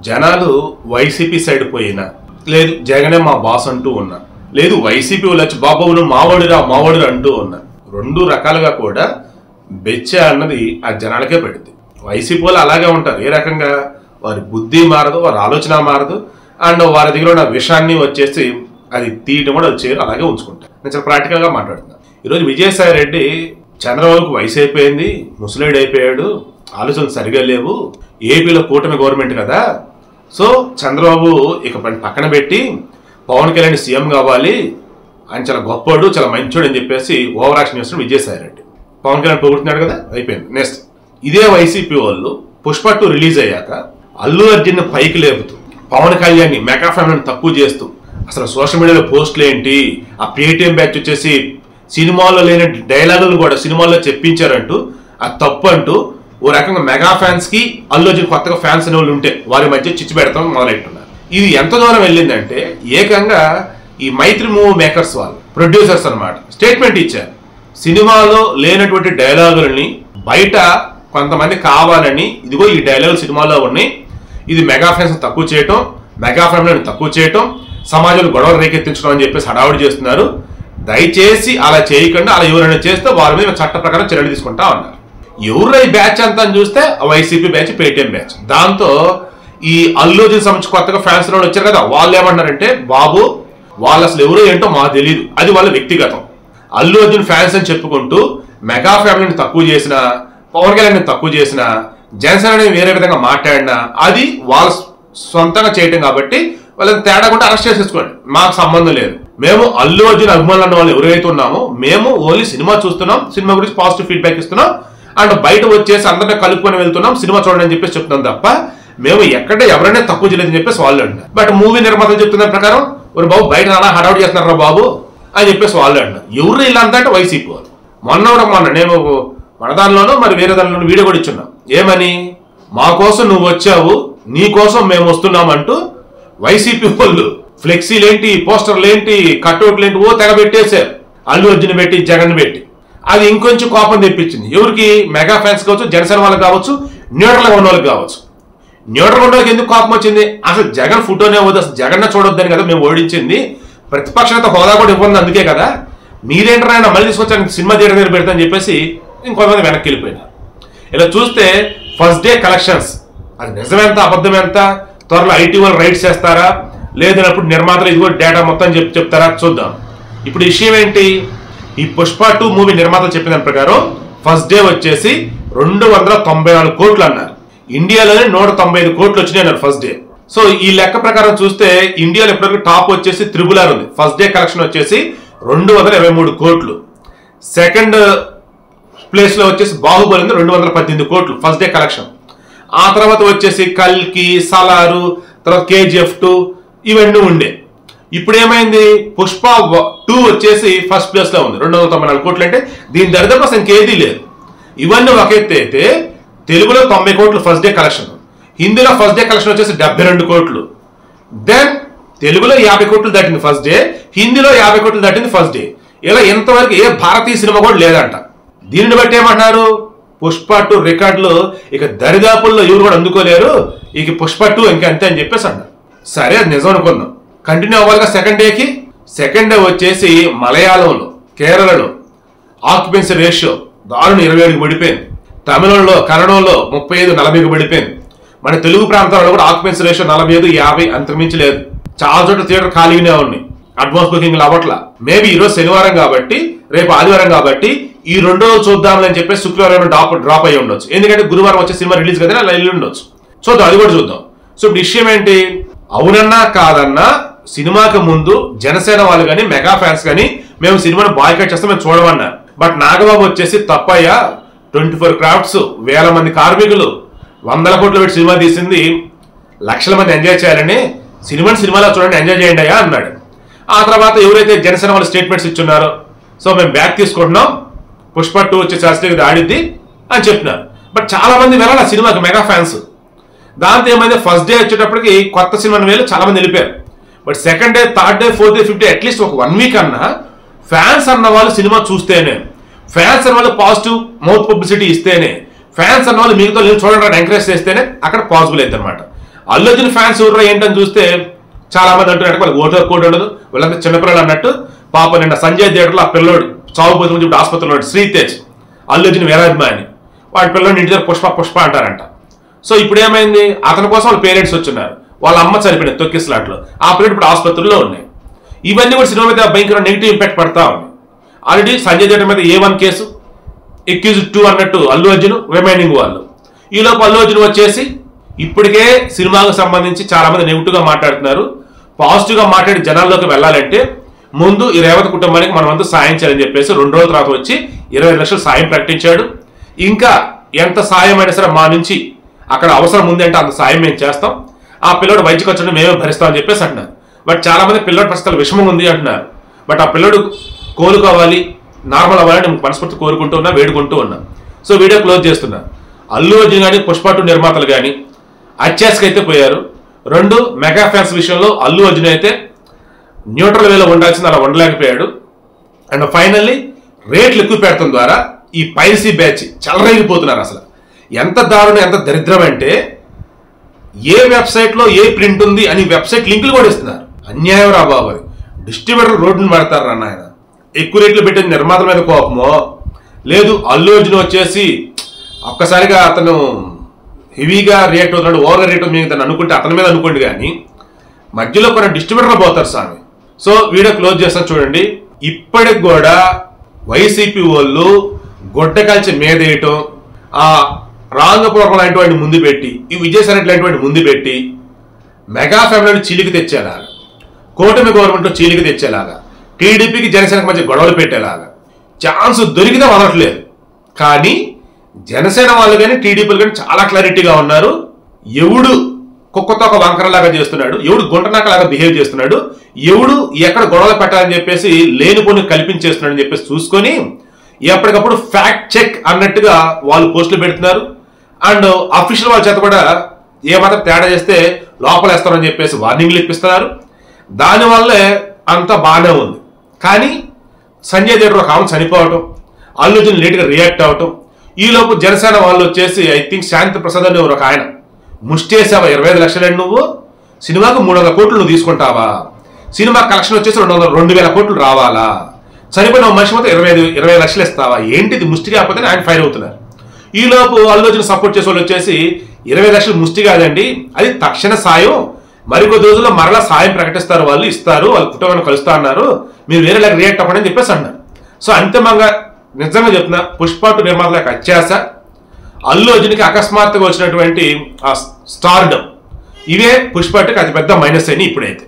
జనాలు YCP side పోయినా, లేదు జగనే మా బాస్ అంటూ ఉన్నా, లేదు వైసీపీ వాళ్ళు వచ్చి బాబు నువ్వు మావాడిరా అంటూ ఉన్నా, రెండు రకాలుగా కూడా బెచ్చ అన్నది ఆ జనాలకే పడింది. వైసీపీ వాళ్ళు అలాగే ఉంటారు. ఏ రకంగా వారి బుద్ధి మారదు, వారి ఆలోచన మారదు, అండ్ వారి దగ్గర ఉన్న విషయాన్ని వచ్చేసి అది తీయటం కూడా చేయరు, అలాగే ఉంచుకుంటారు. నేను చాలా ప్రాక్టికల్ గా మాట్లాడుతున్నాను. ఈరోజు విజయసాయి రెడ్డి చంద్రబాబుకు వయసు అయిపోయింది, ముసలేడు అయిపోయాడు, ఆలోచనలు సరిగా లేవు, ఏపీలో కూటమి గవర్నమెంట్ కదా, సో చంద్రబాబు ఇక పక్కన పెట్టి పవన్ కళ్యాణ్ సీఎం కావాలి, ఆయన చాలా గొప్పవాడు, చాలా మంచోడు అని చెప్పేసి ఓవర్ యాక్షన్ చేస్తున్నాడు విజయసాయి రెడ్డి. పవన్ కళ్యాణ్ పొగుడుతున్నాడు కదా, అయిపోయింది. నెక్స్ట్ ఇదే వైసీపీ వాళ్ళు పుష్ప 2 రిలీజ్ అయ్యాక అల్లు అర్జున్ పైకి లేపుతూ పవన్ కళ్యాణ్ మెగా ఫ్యామిలీని తక్కువ చేస్తూ అసలు సోషల్ మీడియాలో పోస్టులు ఏంటి, ఆ పేటీఎం బ్యాచ్ వచ్చేసి సినిమాలో లేని డైలాగులు కూడా సినిమాల్లో చెప్పించారంటూ అది తప్పు అంటూ ఓ రకంగా మెగా ఫ్యాన్స్ కి అల్లు అర్జున్ కొత్తగా ఫ్యాన్స్ అనే వాళ్ళు ఉంటే వారి మధ్య చిచ్చు పెడతాం మొదలెట్టున్నారు. ఇది ఎంత దూరం వెళ్ళిందంటే ఏకంగా ఈ మైత్రి మూవీ మేకర్స్ వాళ్ళు ప్రొడ్యూసర్స్ అన్నమాట స్టేట్మెంట్ ఇచ్చారు. సినిమాలో లేనటువంటి డైలాగులని బయట కొంతమంది కావాలని ఇదిగో ఈ డైలాగులు సినిమాలో ఉన్నాయి, ఇది మెగా ఫ్యాన్స్ తక్కువ చేయటం, మెగా ఫ్యామిలీని తక్కువ చేయటం, సమాజంలో గొడవలు రేకెత్తించడం అని చెప్పేసి హడావుడి చేస్తున్నారు. దయచేసి అలా చేయకుండా అలా ఎవరైనా చేస్తే వారి మీద చట్ట ప్రకారం చర్యలు తీసుకుంటా ఉన్నారు. ఎవరు ఈ బ్యాచ్ అంతా చూస్తే వైసీపీ బ్యాచ్, పేటీఎం బ్యాచ్. దాంతో ఈ అల్లు అర్జున్ సంబంధించి కొత్తగా ఫ్యాన్స్ వచ్చారు కదా, వాళ్ళు ఏమన్నారంటే బాబు వాళ్ళు అసలు ఎవరు ఏంటో మాకు తెలియదు, అది వాళ్ళ వ్యక్తిగతం. అల్లు అర్జున్ ఫ్యాన్స్ అని చెప్పుకుంటూ మెగా ఫ్యామిలీని తక్కువ చేసిన, పవన్ కళ్యాణ్ తక్కువ చేసిన, జనసేన వేరే విధంగా మాట్లాడినా అది వాళ్ళ సొంతంగా చేయటం కాబట్టి వాళ్ళని తేడా కూడా అరెస్ట్ చేసేసుకోండి, మాకు సంబంధం లేదు. మేము అల్లు అర్జున్ అభిమానులు అన్న వాళ్ళు ఎవరైతే ఉన్నామో మేము ఓన్లీ సినిమా చూస్తున్నాం, సినిమా గురించి పాజిటివ్ ఫీడ్బ్యాక్ ఇస్తున్నాం, అండ్ బయట వచ్చేసి అందరినీ కలుపుకొని వెళ్తున్నాం, సినిమా చూడండి అని చెప్పేసి చెప్తున్నాం తప్ప మేము ఎక్కడ ఎవరైనా తక్కువ చేయలేదని చెప్పేసి వాళ్ళు అంటారు. బట్ మూవీ నిర్మాతలు చెప్తున్న ప్రకారం ఒక బాబు బయట నానా హడావుడి చేస్తున్నారా బాబు అని చెప్పేసి వాళ్ళు అంటారు. ఎవరు ఇలా అంతా అంటే వైసీపీ వాళ్ళు. మొన్న నేను మన దానిలోనూ మరి వేరే దానిలోనూ వీడియో కూడా ఇచ్చున్నాం. ఏమని, మా కోసం నువ్వు వచ్చావు, నీ కోసం మేము వస్తున్నామంటూ వైసీపీ వాళ్ళు ఫ్లెక్సీలేంటి, పోస్టర్లేంటి, కట్అవుట్లేంటి ఓ తెగ పెట్టేశారు. అల్లు అర్జున్ పెట్టి, జగన్ పెట్టి. అది ఇంకొంచెం కోపం తెప్పించింది. ఎవరికి? మెగా ఫ్యాన్స్ కావచ్చు, జనసేన వాళ్ళకి కావచ్చు, న్యూట్రల్గా ఉన్న వాళ్ళకి కావచ్చు. న్యూట్రల్గా ఉన్న వాళ్ళకి ఎందుకు కోపం వచ్చింది? అసలు జగన్ ఫోటోనే వద్దు, అసలు జగన్ చూడొద్దని కదా మేము ఓడించింది, ప్రతిపక్షత హోదా కూడా ఇవ్వండి అందుకే కదా, మీరేంటరైనా మళ్ళీ తీసుకొచ్చాను సినిమా థియేటర్ దగ్గర పెడతాని చెప్పేసి ఇంకొంతమంది వెనక్కి వెళ్ళిపోయినారు. ఇలా చూస్తే ఫస్ట్ డే కలెక్షన్స్ అది నిజమెంత అబద్ధం ఎంత, త్వరలో ఐటీ వాళ్ళు రైట్స్ చేస్తారా, లేదన్నప్పుడు నిర్మాతలు ఇదిగో డేటా మొత్తం చెప్తారా చూద్దాం. ఇప్పుడు విషయం ఏంటి, ఈ పుష్ప 2 మూవీ నిర్మాతలు చెప్పిన దాని ప్రకారం ఫస్ట్ డే వచ్చేసి 294 కోట్లు అన్నారు. ఇండియాలోనే 195 కోట్లు వచ్చినాయి అన్నారు ఫస్ట్ డే. సో ఈ లెక్క ప్రకారం చూస్తే ఇండియాలో ఇప్పటివరకు టాప్ వచ్చేసి RRR ఉంది. ఫస్ట్ డే కలెక్షన్ వచ్చేసి 223 కోట్లు. సెకండ్ ప్లేస్ లో వచ్చేసి బాహుబలి ఉంది 218 కోట్లు ఫస్ట్ డే కలెక్షన్. ఆ తర్వాత వచ్చేసి కల్కి, సలారు, తర్వాత KGF 2 ఇవన్నీ ఉండే. ఇప్పుడు ఏమైంది, పుష్ప 2 వచ్చేసి ఫస్ట్ ప్లేస్ లో ఉంది 294 కోట్లు. అంటే దీని దరిదాపు అసలు ఇంకేదీ లేదు. ఇవన్నీ ఒక ఎత్తు అయితే తెలుగులో 90 కోట్లు ఫస్ట్ డే కలెక్షన్, హిందీలో ఫస్ట్ డే కలెక్షన్ వచ్చేసి 72 కోట్లు. దెన్ తెలుగులో 50 కోట్లు దాటింది ఫస్ట్ డే, హిందీలో 50 కోట్లు దాటింది ఫస్ట్ డే. ఇలా ఇంతవరకు ఏ భారతీయ సినిమా కూడా లేదంట. దీనిని బట్టి ఏమంటున్నారు, పుష్ప 2 రికార్డులు ఇక దరిదాపుల్లో ఎవరు కూడా అందుకోలేరు, ఇక పుష్ప 2 ఇంకంతే అని చెప్పేసి అన్నారు. సరే అది నిజం అనుకుందాం, కంటిన్యూ అవ్వాలిగా. సెకండ్ డే వచ్చేసి మలయాళంలో, కేరళలో ఆక్యుపెన్సీ రేషియో దారుణం 27కి పడిపోయింది. తమిళంలో, కన్నడంలో 35-40కి పడిపోయింది. మన తెలుగు ప్రాంతాల్లో కూడా ఆక్యుపెన్సీ రేషియో 45-50 అంతకుమించి లేదు. చాలా చోట్ల థియేటర్ ఖాళీగానే ఉన్నాయి, అడ్వాన్స్ బుకింగ్ అవ్వట్లా. మేబీ ఈరోజు శనివారం కాబట్టి, రేపు ఆదివారం కాబట్టి ఈ 2 రోజులు చూద్దామని చెప్పేసి శుక్రవారం డ్రాప్ అయ్యి ఉండొచ్చు. ఎందుకంటే గురువారం వచ్చే సినిమా రిలీజ్ కదా, అలా వెళ్ళి ఉండొచ్చు. చూద్దాం, అది కూడా చూద్దాం. సో ఇప్పుడు విషయం ఏంటి, అవునన్నా కాదన్నా సినిమాకి ముందు జనసేన వాళ్ళు కానీ, మెగా ఫ్యాన్స్ కానీ మేము సినిమాను బాయ్కాట్ చేస్తాం, మేము చూడమన్నారు. బట్ నాగబాబు వచ్చేసి తప్పయ్యా, 24 క్రాఫ్ట్స్, 1000 మంది కార్మికులు, 100 కోట్లు పెట్టి సినిమా తీసింది, లక్షల మంది ఎంజాయ్ చేయాలని, సినిమాలో చూడండి, ఎంజాయ్ చేయండి అయ్యా అన్నాడు. ఆ తర్వాత ఎవరైతే జనసేన వాళ్ళు స్టేట్మెంట్స్ ఇచ్చున్నారో, సో మేము బ్యాక్ తీసుకుంటున్నాం, పుష్ప 2 వచ్చే శాస్త్రీయ ఆడిద్ది అని చెప్పినారు. బట్ చాలా మంది వెళ్ళాలి ఆ సినిమాకి, మెగా ఫ్యాన్స్. దాంతో ఏమైంది, ఫస్ట్ డే వచ్చేటప్పటికి కొత్త సినిమాని వేలు చాలా మంది వెళ్ళిపోయారు. But second day, third day, fourth day, fifth day at least ఒక 1 వీక్ అన్నా ఫ్యాన్స్ అన్న వాళ్ళు సినిమా చూస్తేనే, ఫ్యాన్స్ అన్న వాళ్ళు పాజిటివ్ మౌత్ పబ్లిసిటీ ఇస్తేనే, ఫ్యాన్స్ అన్న వాళ్ళు మిగతా చూడండి ఎంకరేజ్ చేస్తేనే అక్కడ పాసిబుల్ అవుతుంది అనమాట. అల్లు అర్జున్ ఫ్యాన్స్ ఊర్రా ఏంటని చూస్తే చాలా మంది అంటున్నట్టు వాళ్ళకి ఓటర్ కోడ్ ఉండదు, వాళ్ళంతా చిన్నపిల్లలు అన్నట్టు. పాప నిన్న సంజయ్ థియేటర్లో ఆ పిల్లోడు చావుపోతు ఇప్పుడు ఆసుపత్రిలో శ్రీతేజ్ అల్లు అర్జున్ వీరాభిమాని, వాడి పిల్లల్ని ఇంటి దగ్గర పుష్ప అంటారంట. సో ఇప్పుడు ఏమైంది, అతని కోసం వాళ్ళ పేరెంట్స్ వచ్చున్నారు, వాళ్ళ అమ్మ చనిపోయిన తొక్కిస్లాట్లో, ఆ పిల్లలు ఇప్పుడు ఆసుపత్రిలో ఉన్నాయి. ఇవన్నీ కూడా సినిమా మీద భయంకర నెగిటివ్ ఇంపాక్ట్ పడతా ఉంది. ఆల్రెడీ సంజయ్ థియేటర్ మీద A1 కేసు, ఎక్యూజ్ 2 అన్నట్టు అల్లు అర్జున్, రిమైనింగ్ వాళ్ళు. ఈలోపు అల్లు అర్జున్ వచ్చేసి ఇప్పటికే సినిమాకు సంబంధించి చాలా మంది నెగిటివ్ గా మాట్లాడుతున్నారు. పాజిటివ్ గా మాట్లాడి జనాల్లోకి వెళ్ళాలంటే ముందు ఈ రేవతి కుటుంబానికి మనం అంతా సాయం చేయాలని చెప్పేసి 2 రోజుల తర్వాత వచ్చి 25 లక్షలు సాయం ప్రకటించాడు. ఇంకా ఎంత సాయం అయినా సరే మా నుంచి అక్కడ అవసరం ఉంది అంటే అంత సాయం మేము చేస్తాం, ఆ పిల్లడు వైద్య ఖర్చును మేమే భరిస్తామని చెప్పేసి అంటున్నారు. బట్ చాలా మంది పిల్లడి పరిస్థితులు విషమం ఉంది అంటున్నారు. బట్ ఆ పిల్లడు కోలుకోవాలి, నార్మల్ అవ్వాలని నేను మనస్ఫూర్తి కోరుకుంటూ ఉన్నా, వేడుకుంటూ ఉన్నా. సో వీడియో క్లోజ్ చేస్తున్నా. అల్లు అర్జున్ కానీ పుష్ప 2 నిర్మాతలు కానీ అత్యాశకి అయితే పోయారు. 2 మెగా ఫ్యాన్స్ విషయంలో అల్లు అర్జున్ అయితే న్యూట్రల్ వేలో ఉండాల్సింది అలా ఉండలేకపోయాడు. అండ్ ఫైనల్లీ రేట్లు ఎక్కువ పెడతాం ద్వారా ఈ పైరసీ బ్యాచ్ చెలరేగిపోతున్నారు. అసలు ఎంత దారుణం, ఎంత దరిద్రం అంటే ఏ వెబ్సైట్లో ఏ ప్రింట్ ఉంది అని వెబ్సైట్ లింకులు కూడా ఇస్తున్నారు. అన్యాయం రా బాబు. డిస్ట్రిబ్యూటర్ రోడ్డుని పడతారు రా నాయన. ఎక్కువ రేట్లు పెట్టిన నిర్మాతల మీద కోపమో, లేదు అల్లు అర్జున్ వచ్చేసి ఒక్కసారిగా అతను హెవీగా రియాక్ట్ అవుతున్నాడు, ఓవర్గా రియాక్ట్ అవుతుంది అనుకుంటే అతని మీద అనుకోండి, కానీ మధ్యలో కొన్ని డిస్ట్రిబ్యూటర్లు పోతారు స్వామి. సో వీడియో క్లోజ్ చేస్తాను చూడండి. ఇప్పటికి కూడా వైసీపీ వాళ్ళు గొడ్డ కలిసి మీదేయటం, ఆ రాంగపురం లాంటి వాడిని ముందు పెట్టి, ఈ విజయసాయి లాంటి వాడిని ముందు పెట్టి మెగా ఫ్యామిలీని చీలికి తెచ్చేలాగా, కూటమి గవర్నమెంట్ చీలికి తెచ్చేలాగా, టీడీపీకి జనసేనకి మధ్య గొడవలు పెట్టేలాగా ఛాన్స్ దొరికితే వదలట్లేదు. కానీ జనసేన వాళ్ళు కానీ టీడీపీలు కానీ చాలా క్లారిటీగా ఉన్నారు. ఎవడు కుక్కతో ఒక వంకరలాగా చేస్తున్నాడు, ఎవడు గుంటనాకలాగా బిహేవ్ చేస్తున్నాడు, ఎవడు ఎక్కడ గొడవలు పెట్టాలని చెప్పేసి లేనిపోని కల్పించేస్తున్నాడు అని చెప్పేసి చూసుకొని ఎప్పటికప్పుడు ఫ్యాక్ట్ చెక్ అన్నట్టుగా వాళ్ళు పోస్టులు పెడుతున్నారు. అండ్ అఫీషియల్ వాళ్ళ చేత కూడా ఏమాత్రం తేడా చేస్తే లోపలేస్తారని చెప్పేసి వార్నింగ్లు ఇప్పిస్తున్నారు. దానివల్లే అంతా బాగానే ఉంది. కానీ సంజయ్ థియేటర్ ఒక ఆమె చనిపోవటం, అల్లు అర్జున్ లేట్గా రియాక్ట్ అవటం, ఈలోపు జనసేన వాళ్ళు వచ్చేసి ఐ థింక్ శాంతి ప్రసాద్ అని ఒక ఆయన ముష్టేసావా 25 లక్షలండి, నువ్వు సినిమాకు 300 కోట్లు నువ్వు తీసుకుంటావా, సినిమా కలెక్షన్ వచ్చేసి 2,000 కోట్లు రావాలా, చనిపోయిన మనిషి మొత్తం 20 లక్షలు ఇస్తావా, ఏంటిది ముష్టి కాకపోతే ఆయన ఫైర్ అవుతున్నారు. ఈలోపు అల్లు అర్జున్ సపోర్ట్ చేసే వాళ్ళు వచ్చేసి 20 లక్షలు ముష్టి కాదండి, అది తక్షణ సాయం, మరికొద్ది రోజుల్లో మరలా సాయం ప్రకటిస్తారు, వాళ్ళు ఇస్తారు, వాళ్ళ కుటుంబాన్ని కలుస్తా అన్నారు, మీరు వేరే రియాక్ట్ అవ్వండి అని చెప్పేసి అన్నారు. సో అంతిమంగా నిజంగా చెప్తున్నా, పుష్ప 2 నిర్మాతలకు అత్యాశ, అల్లు అర్జున్కి అకస్మాత్తుగా వచ్చినటువంటి ఆ స్టార్డమ్, ఇవే పుష్ప 2కి అతిపెద్ద మైనస్ అయినాయి ఇప్పుడైతే.